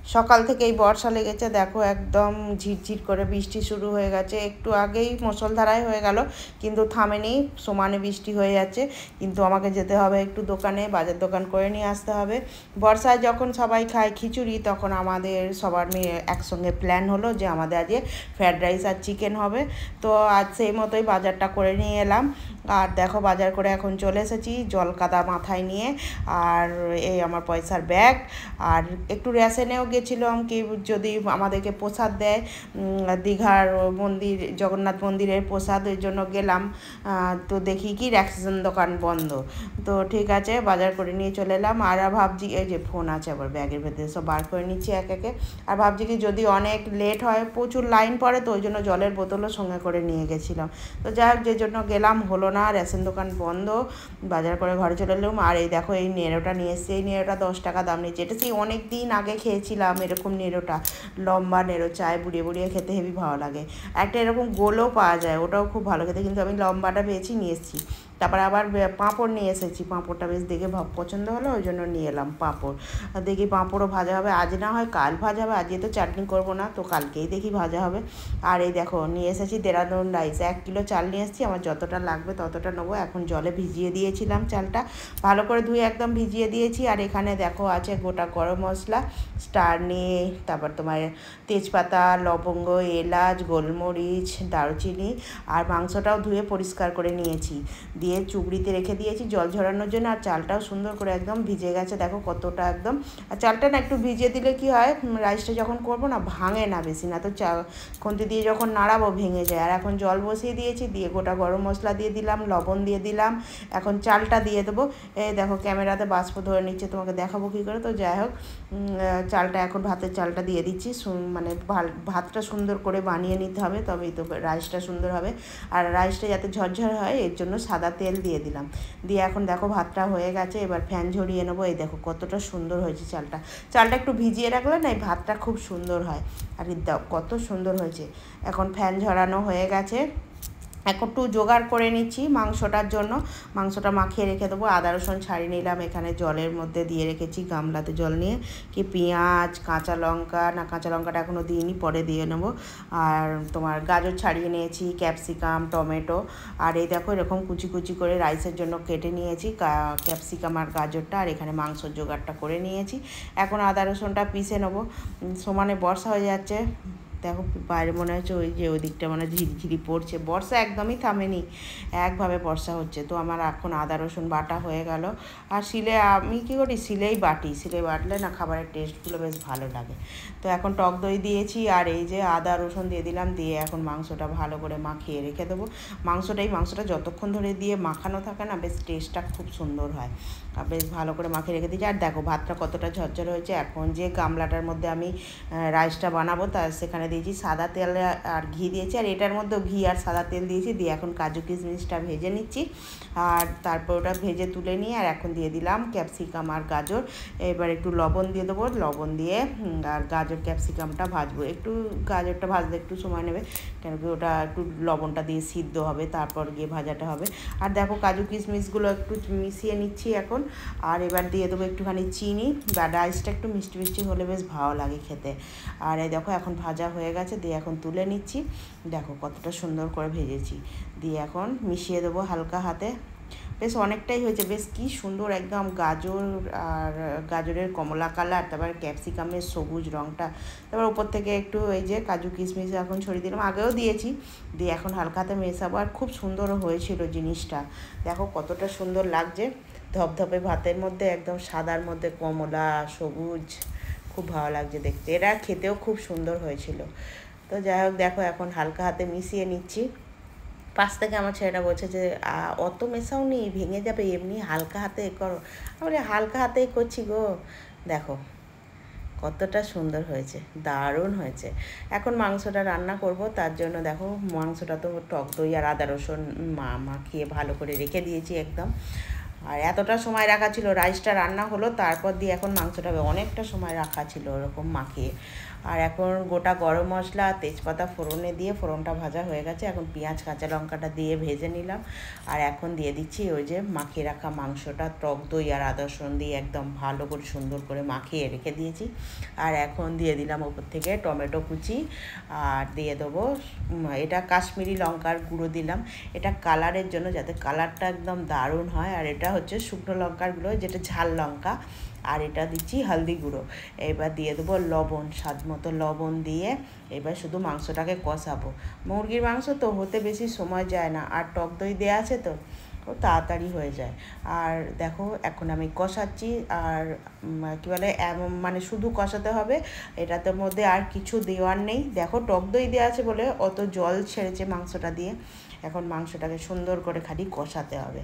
সকাল থেকেই বর্ষা লেগেছে, দেখো একদম ঝিরঝির করে বৃষ্টি শুরু হয়ে গেছে। একটু আগেই মুষলধারায় হয়ে গেল, কিন্তু থামেনি, সমানে বৃষ্টি হয়ে যাচ্ছে। কিন্তু আমাকে যেতে হবে একটু দোকানে, বাজার দোকান করে নিয়ে আসতে হবে। বর্ষায় যখন সবাই খায় খিচুড়ি, তখন আমাদের সবার মেয়ে একসঙ্গে প্ল্যান হলো যে আমাদের আজকে ফ্রায়েড রাইস আর চিকেন হবে। তো আজ সেই মতোই বাজারটা করে নিয়ে এলাম। আর দেখো বাজার করে এখন চলে এসেছি জল কাদা মাথায় নিয়ে, আর এই আমার পয়সার ব্যাগ। আর একটু রেশনেও গেছিলাম কি যদি আমাদেরকে প্রসাদ দেয়, দীঘার মন্দির, জগন্নাথ মন্দিরের প্রসাদ, ওই জন্য গেলাম। তো দেখি কি রেশন দোকান বন্ধ। তো ঠিক আছে, বাজার করে নিয়ে চলে এলাম। আর ভাবছি, এই যে ফোন আছে আবার ব্যাগের ভেতরে, সব বার করে নিচ্ছি এক একে। আর ভাবছি কি যদি অনেক লেট হয়, প্রচুর লাইন পড়ে, তো ওই জন্য জলের বোতলও সঙ্গে করে নিয়ে গেছিলাম। তো যাই হোক, যে জন্য গেলাম হলো না, রেশন দোকান বন্ধ। বাজার করে ঘরে চলে এলাম। আর এই দেখো এই নেড়োটা নিয়ে এসেছি। এই নেড়োটা 10 টাকা দাম নিয়েছে। এটা সেই অনেক দিন আগে খেয়েছিলাম এরকম নেড়োটা, লম্বা নেড়ো, চায় বুড়িয়ে বুড়িয়ে খেতে হেবি ভালো লাগে। একটা এরকম গোলও পাওয়া যায়, ওটাও খুব ভালো খেতে, কিন্তু আমি লম্বাটা পেয়েছি, নিয়ে এসেছি। তারপর আবার পাঁপড় নিয়ে এসেছি, পাঁপড়টা বেশ দেখে পছন্দ হলো, ওই জন্য নিয়ে এলাম পাঁপড়। আর দেখি পাঁপড়ও ভাজা হবে, আজ না হয় কাল ভাজা হবে, আজকে তো চাটনি করবো না, তো কালকেই দেখি ভাজা হবে। আর এই দেখো নিয়ে এসেছি দেরাদুন রাইস, 1 কিলো চাল নিয়ে এসেছি, আমার যতটা লাগবে ততটা নেবো। এখন জলে ভিজিয়ে দিয়েছিলাম চালটা, ভালো করে ধুয়ে একদম ভিজিয়ে দিয়েছি। আর এখানে দেখো আছে গোটা গরম মশলা, স্টার নিয়ে, তারপর তোমার তেজপাতা, লবঙ্গ, এলাচ, গোলমরিচ, দারুচিনি। আর মাংসটাও ধুয়ে পরিষ্কার করে নিয়েছি, দিয়ে চুবড়িতে রেখে দিয়েছি জল ঝরানোর জন্য। আর চালটাও সুন্দর করে একদম ভিজে গেছে, দেখো কতটা একদম। আর চালটা না একটু ভিজিয়ে দিলে কি হয়, রাইসটা যখন করবো না ভাঙে না বেশি, না তো খুন্তি দিয়ে যখন নাড়াবো ভেঙে যায়। আর এখন জল বসিয়ে দিয়েছি, দিয়ে গোটা গরম মশলা দিয়ে দিলাম, লবণ দিয়ে দিলাম। এখন চালটা দিয়ে দেবো। এই দেখো ক্যামেরাতে বাষ্প ধরে নিচ্ছে, তোমাকে দেখাবো কী করে। তো যাই হোক, চালটা এখন ভাতের চালটা দিয়ে দিচ্ছি। মানে ভাতটা সুন্দর করে বানিয়ে নিতে হবে, তবেই তো রাইসটা সুন্দর হবে। আর রাইসটা যাতে ঝরঝর হয় এর জন্য সাদা তেল দিয়ে দিলাম। দিয়ে এখন দেখো ভাতটা হয়ে গেছে, এবার ফ্যান ঝরিয়ে নেবো। এই দেখো কতটা সুন্দর হয়েছে চালটা। চালটা একটু ভিজিয়ে রাখলে না এই ভাতটা খুব সুন্দর হয়। আর কত সুন্দর হয়েছে। এখন ফ্যান ঝরানো হয়ে গেছে, এখন একটু জোগাড় করে নিচ্ছি মাংসটার জন্য। মাংসটা মাখিয়ে রেখে দেবো। আদা রসুন ছাড়িয়ে নিলাম, এখানে জলের মধ্যে দিয়ে রেখেছি, গামলাতে জল নিয়ে। কি পেঁয়াজ, কাঁচা লঙ্কা, না কাঁচা লঙ্কাটা এখনও দিইনি, পরে দিয়ে নেবো। আর তোমার গাজর ছাড়িয়ে নিয়েছি, ক্যাপসিকাম, টমেটো। আর এই দেখো এরকম কুচি কুচি করে রাইসের জন্য কেটে নিয়েছি ক্যাপসিকাম আর গাজরটা। আর এখানে মাংসর জোগাড়টা করে নিয়েছি। এখন আদা রসুনটা পিষে নেবো। সমানে বর্ষা হয়ে যাচ্ছে, দেখো বাইরে মনে হচ্ছে ওই যে ওই দিকটা মানে ঝিরিঝিরি পড়ছে, বর্ষা একদমই থামেনি, একভাবে বর্ষা হচ্ছে। তো আমার এখন আদা রসুন বাটা হয়ে গেল। আর শিলে আমি কী করি, শিলেই বাটি, শিলে বাটলে না খাবারের টেস্টগুলো বেশ ভালো লাগে। তো এখন টক দই দিয়েছি, আর এই যে আদা রসুন দিয়ে দিলাম, দিয়ে এখন মাংসটা ভালো করে মাখিয়ে রেখে দেবো। মাংসটা যতক্ষণ ধরে দিয়ে মাখানো থাকে না, বেশ টেস্টটা খুব সুন্দর হয়। আর বেশ ভালো করে মাখিয়ে রেখে দিয়েছি। আর দেখো ভাতটা কতটা ঝরঝর হয়েছে। এখন যে গামলাটার মধ্যে আমি রাইসটা বানাবো, তার সেখানে দিয়েছি সাদা তেল আর ঘি দিয়েছি। আর এটার মধ্যেও ঘি আর সাদা তেল দিয়েছি, দিয়ে এখন কাজু কিশমিশটা ভেজে নিচ্ছি। আর তারপর ওটা ভেজে তুলে নিয়ে আর এখন দিয়ে দিলাম ক্যাপসিকাম আর গাজর। এবার একটু লবণ দিয়ে দেবো, লবণ দিয়ে আর গাজর ক্যাপসিকামটা ভাজবো। একটু গাজরটা ভাজতে একটু সময় নেবে, কেন কি ওটা একটু লবণটা দিয়ে সিদ্ধ হবে, তারপর গিয়ে ভাজাটা হবে। আর দেখো কাজু কিশমিশগুলো একটু মিশিয়ে নিচ্ছি এখন। আর এবার দিয়ে দেবো একটুখানি চিনি, বা রাইসটা একটু মিষ্টি মিষ্টি হলে বেশ ভালো লাগে খেতে। আর এই দেখো এখন ভাজা হয়ে গেছে, দিয়ে এখন তুলে নিচ্ছি। দেখো কতটা সুন্দর করে ভেজেছি। দিয়ে এখন মিশিয়ে দেবো হালকা হাতে, বেশ অনেকটাই হয়েছে, বেশ কি সুন্দর একদম গাজর আর গাজরের কমলা কালার, তারপর ক্যাপসিকামের সবুজ রঙটা, তারপর উপর থেকে একটু এই যে কাজু কিশমিশ এখন ছড়িয়ে দিলাম, আগেও দিয়েছি। দিয়ে এখন হালকা হাতে মেশাবো। আর খুব সুন্দরও হয়েছিল জিনিসটা, দেখো কতটা সুন্দর লাগছে ধপধপে ভাতের মধ্যে, একদম সাদার মধ্যে কমলা সবুজ, খুব ভালো লাগছে দেখতে। এরা খেতেও খুব সুন্দর হয়েছিল। তো যাই হোক দেখো এখন হালকা হাতে মিশিয়ে নিচ্ছি। পাশ থেকে আমার ছেলেটা বলছে যে অত মেশাও নি, ভেঙে যাবে, এমনি হালকা হাতে করো। আমি হালকা হাতেই করছি গো। দেখো কতটা সুন্দর হয়েছে, দারুণ হয়েছে। এখন মাংসটা রান্না করব, তার জন্য দেখো মাংসটা তো টক দই আর আদা রসুন মাখিয়ে ভালো করে রেখে দিয়েছি একদম। আর এতটা সময় রাখা ছিল, রাইসটা রান্না হলো তারপর দিয়ে এখন মাংসটা অনেকটা সময় রাখা ছিল ওরকম মাখিয়ে। আর এখন গোটা গরম মশলা তেজপাতা ফোড়নে দিয়ে ফোড়নটা ভাজা হয়ে গেছে, এখন পেঁয়াজ কাঁচা লঙ্কাটা দিয়ে ভেজে নিলাম। আর এখন দিয়ে দিচ্ছি ওই যে মাখিয়ে রাখা মাংসটা, টক দই আর আদা রসুন দিয়ে একদম ভালো করে সুন্দর করে মাখিয়ে রেখে দিয়েছি। আর এখন দিয়ে দিলাম ওপর থেকে টমেটো কুচি, আর দিয়ে দেবো এটা কাশ্মীরি লঙ্কার গুঁড়ো দিলাম, এটা কালারের জন্য, যাতে কালারটা একদম দারুণ হয়। আর এটা হচ্ছে শুকনো লঙ্কার গুঁড়ো, যেটা ঝাল লঙ্কা। আর এটা দিচ্ছি হলদি গুঁড়ো। এবার দিয়ে দেবো লবণ, স্বাদ মতো লবণ দিয়ে এবার শুধু মাংসটাকে কষাবো। মুরগির মাংস তো হতে বেশি সময় যায় না, আর টক দই দেওয়া আছে তো খুব তাড়াতাড়ি হয়ে যায়। আর দেখো এখন আমি কষাচ্ছি, আর কী বলে মানে শুধু কষাতে হবে, এটাতে মধ্যে আর কিছু দেওয়ার নেই। দেখো টক দই দেওয়া আছে বলে অত জল ছেড়েছে মাংসটা দিয়ে। এখন মাংসটাকে সুন্দর করে খালি কষাতে হবে।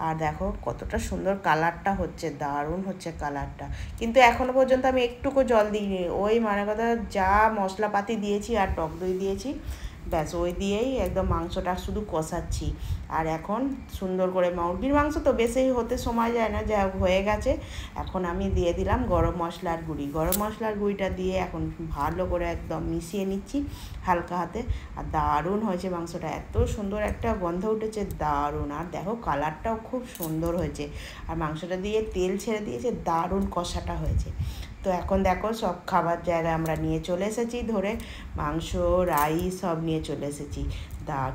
আর দেখো কতটা সুন্দর কালারটা হচ্ছে, দারুণ হচ্ছে কালারটা। কিন্তু এখনও পর্যন্ত আমি একটুকু জল দিইনি, ওই মানে কথা যা মশলাপাতি দিয়েছি আর টক দই দিয়েছি, ব্যাস ওই দিয়েই একদম মাংসটা শুধু কষাচ্ছি। আর এখন সুন্দর করে, মুরগির মাংস তো বেশি হতে সময় যায় না, যা হয়ে গেছে। এখন আমি দিয়ে দিলাম গরম মশলার গুঁড়ি, গরম মশলার গুঁড়িটা দিয়ে এখন ভালো করে একদম মিশিয়ে নিচ্ছি হালকা হাতে। আর দারুণ হয়েছে মাংসটা, এত সুন্দর একটা গন্ধ উঠেছে, দারুণ। আর দেখো কালারটাও খুব সুন্দর হয়েছে, আর মাংসটা দিয়ে তেল ছেড়ে দিয়েছে, দারুণ কষাটা হয়েছে। তো এখন দেখো সব খাবার জায়গায় আমরা নিয়ে চলে এসেছি, ধরে মাংস রাইস সব নিয়ে চলে এসেছি।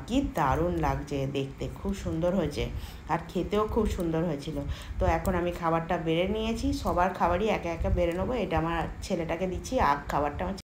কি দারুণ লাগছে দেখতে, খুব সুন্দর হয়েছে, আর খেতেও খুব সুন্দর হয়েছিল। তো এখন আমি খাবারটা বেড়ে নিয়েছি, সবার খাবারই একা একা বেড়ে নেবো। এটা আমার ছেলেটাকে দিচ্ছি, আর খাবারটা আমার